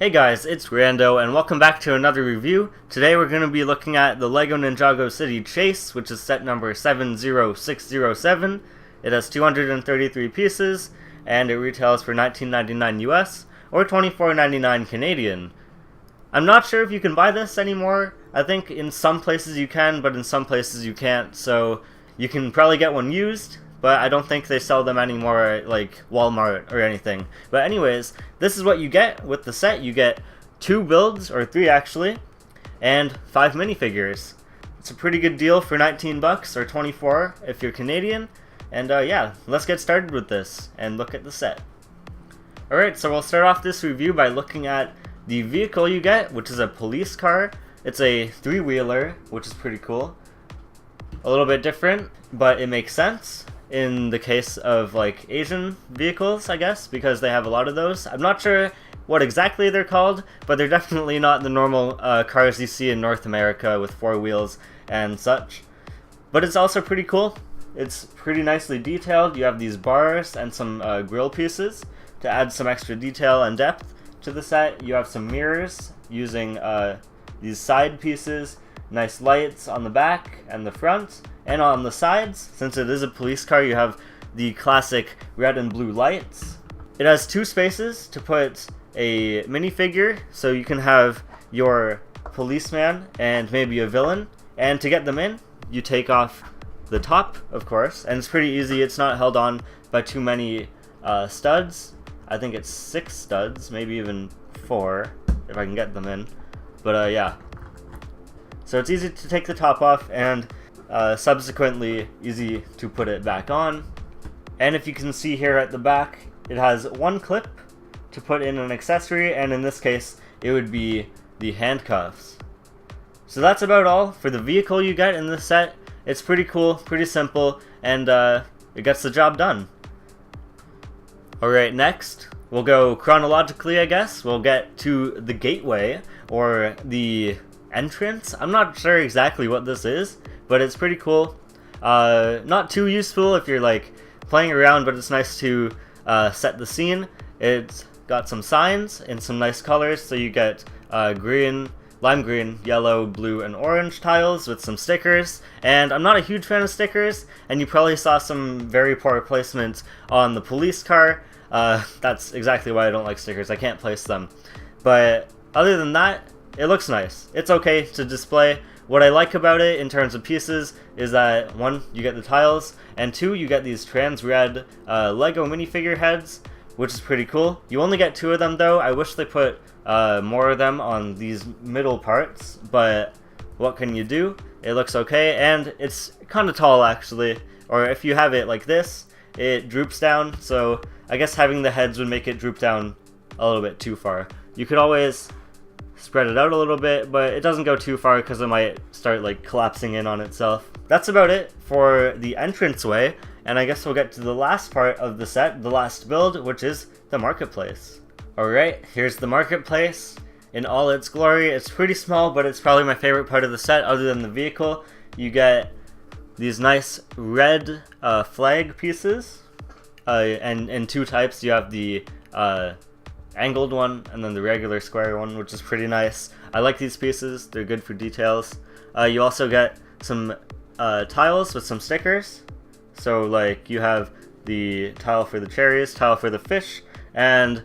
Hey guys, it's Rando, and welcome back to another review. Today we're going to be looking at the LEGO Ninjago City Chase, which is set number 70607. It has 233 pieces, and it retails for $19.99 US, or $24.99 Canadian. I'm not sure if you can buy this anymore. I think in some places you can, but in some places you can't, so you can probably get one used, but I don't think they sell them anymore at like Walmart or anything. But anyways, this is what you get with the set. You get 2 builds, or 3 actually, and 5 minifigures. It's a pretty good deal for 19 bucks, or 24 if you're Canadian. And yeah, let's get started with this and look at the set. Alright, so we'll start off this review by looking at the vehicle you get, which is a police car. It's a 3-wheeler, which is pretty cool. A little bit different, but it makes sense in the case of like Asian vehicles, I guess, because they have a lot of those. I'm not sure what exactly they're called, but they're definitely not the normal cars you see in North America with 4 wheels and such. But it's also pretty cool. It's pretty nicely detailed. You have these bars and some grill pieces to add some extra detail and depth to the set. You have some mirrors using these side pieces, nice lights on the back and the front. And on the sides, since it is a police car, you have the classic red and blue lights. It has 2 spaces to put a minifigure, so you can have your policeman and maybe a villain. And to get them in, you take off the top, of course, and it's pretty easy. It's not held on by too many studs. I think it's 6 studs, maybe even 4, if I can get them in. But yeah. So it's easy to take the top off, and subsequently easy to put it back on. And if you can see here at the back, it has 1 clip to put in an accessory, and in this case it would be the handcuffs. So that's about all for the vehicle you get in this set. It's pretty cool, pretty simple, and it gets the job done. Alright, next we'll go chronologically, I guess. We'll get to the gateway, or the entrance. I'm not sure exactly what this is, but it's pretty cool. Not too useful if you're like playing around, but it's nice to set the scene. It's got some signs in some nice colors, so you get green, lime green, yellow, blue, and orange tiles with some stickers. And I'm not a huge fan of stickers, and you probably saw some very poor placement on the police car. That's exactly why I don't like stickers. I can't place them. But other than that, it looks nice. It's okay to display. What I like about it in terms of pieces is that 1, you get the tiles, and 2, you get these trans red LEGO minifigure heads, which is pretty cool. You only get 2 of them though. I wish they put more of them on these middle parts, but what can you do? It looks okay, and it's kind of tall actually, or if you have it like this, it droops down, so I guess having the heads would make it droop down a little bit too far. You could always spread it out a little bit, but it doesn't go too far because it might start like collapsing in on itself. That's about it for the entranceway, and I guess we'll get to the last part of the set, the last build, which is the marketplace. Alright, here's the marketplace in all its glory. It's pretty small, but it's probably my favorite part of the set other than the vehicle. You get these nice red flag pieces, and in 2 types. You have the angled one and then the regular square one, which is pretty nice. I like these pieces, they're good for details. You also get some tiles with some stickers. So like you have the tile for the cherries, tile for the fish, and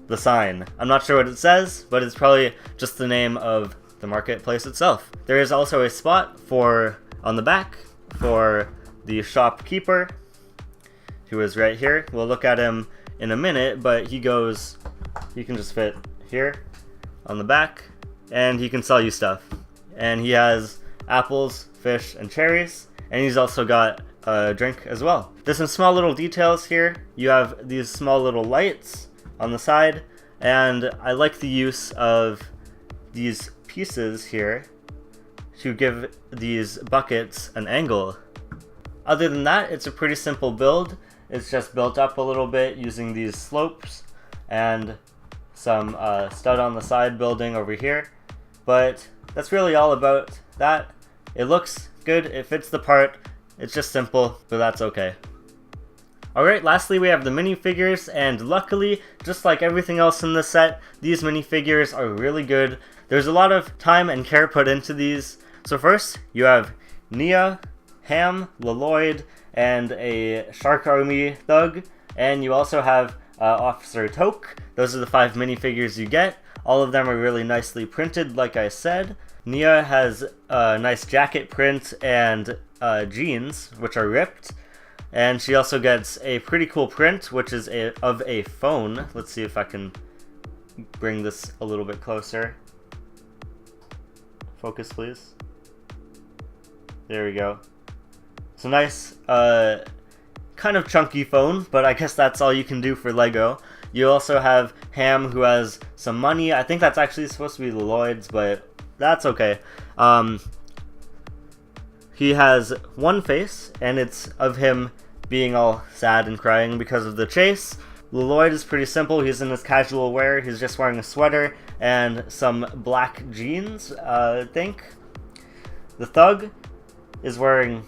the sign. I'm not sure what it says, but it's probably just the name of the marketplace itself. There is also a spot on the back for the shopkeeper, who is right here. We'll look at him in a minute, but he can just fit here on the back, and he can sell you stuff. And he has apples, fish, and cherries, and he's also got a drink as well. There's some small little details here. You have these small little lights on the side, and I like the use of these pieces here to give these buckets an angle. Other than that, it's a pretty simple build. It's just built up a little bit using these slopes and some stud on the side building over here. But that's really all about that. It looks good, it fits the part, it's just simple, but that's okay. Alright, lastly we have the minifigures, and luckily, just like everything else in this set, these minifigures are really good. There's a lot of time and care put into these. So first, you have Nia, Ham, Lloyd, and a Shark Army thug, and you also have Officer Toke. Those are the 5 minifigures you get. All of them are really nicely printed, like I said. Nia has a nice jacket print and jeans, which are ripped. And she also gets a pretty cool print, which is of a phone. Let's see if I can bring this a little bit closer. Focus, please. There we go. It's a nice, kind of chunky phone, but I guess that's all you can do for Lego. You also have Ham, who has some money. I think that's actually supposed to be Lloyd's, but that's okay. He has one face, and it's of him being all sad and crying because of the chase. Lloyd is pretty simple. He's in his casual wear. He's just wearing a sweater and some black jeans, I think. The thug is wearing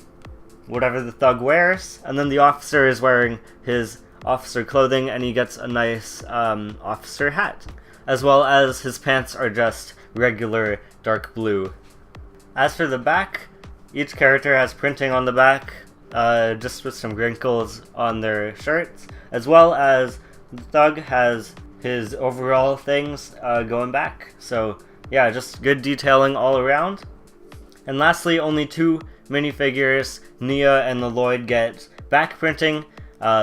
whatever the thug wears, and then the officer is wearing his officer clothing, and he gets a nice officer hat, as well as his pants are just regular dark blue. As for the back, each character has printing on the back, just with some wrinkles on their shirts, as well as the thug has his overall things going back. So yeah, just good detailing all around. And lastly, only 2 minifigures, Nia and the Lloyd, get back printing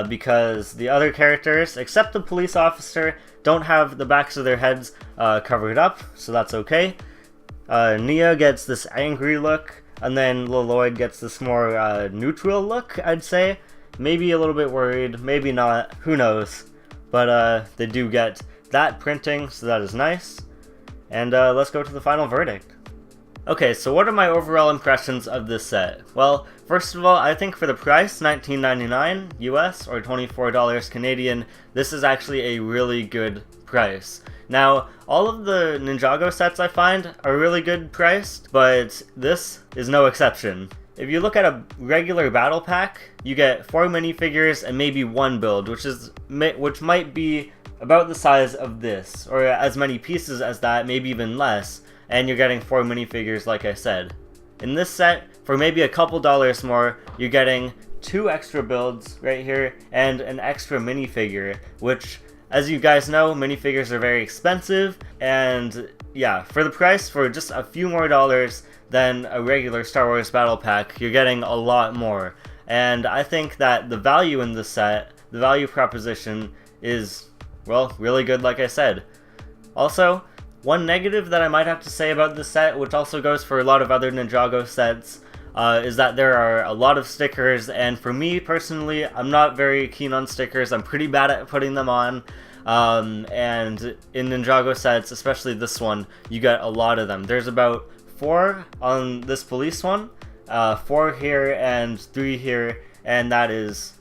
because the other characters, except the police officer, don't have the backs of their heads covered up, so that's okay. Nia gets this angry look, and then Lloyd gets this more neutral look, I'd say. Maybe a little bit worried, maybe not, who knows. But they do get that printing, so that is nice. And let's go to the final verdict. Okay, so what are my overall impressions of this set? Well, first of all, I think for the price, $19.99 US or $24 Canadian, this is actually a really good price. Now, all of the Ninjago sets I find are really good priced, but this is no exception. If you look at a regular battle pack, you get 4 minifigures and maybe 1 build, which might be about the size of this, or as many pieces as that, maybe even less, and you're getting 4 minifigures like I said. In this set, for maybe a couple dollars more, you're getting 2 extra builds right here and an extra minifigure, which, as you guys know, minifigures are very expensive, and yeah, for the price, for just a few more dollars than a regular Star Wars Battle Pack, you're getting a lot more. And I think that the value in this set, the value proposition, is, well, really good like I said. Also, one negative that I might have to say about this set, which also goes for a lot of other Ninjago sets, is that there are a lot of stickers, and for me personally, I'm not very keen on stickers. I'm pretty bad at putting them on, and in Ninjago sets, especially this one, you get a lot of them. There's about 4 on this police one, 4 here and 3 here, and that is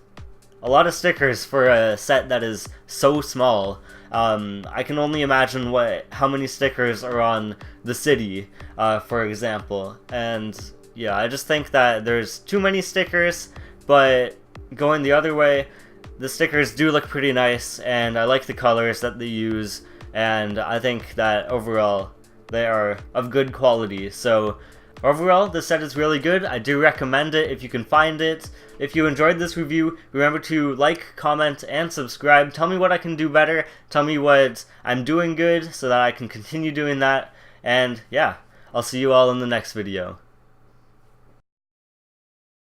a lot of stickers for a set that is so small. I can only imagine how many stickers are on the city, for example, and yeah, I just think that there's too many stickers, but going the other way, the stickers do look pretty nice, and I like the colors that they use, and I think that overall they are of good quality. So overall, this set is really good. I do recommend it if you can find it. If you enjoyed this review, remember to like, comment, and subscribe. Tell me what I can do better. Tell me what I'm doing good so that I can continue doing that. And yeah, I'll see you all in the next video.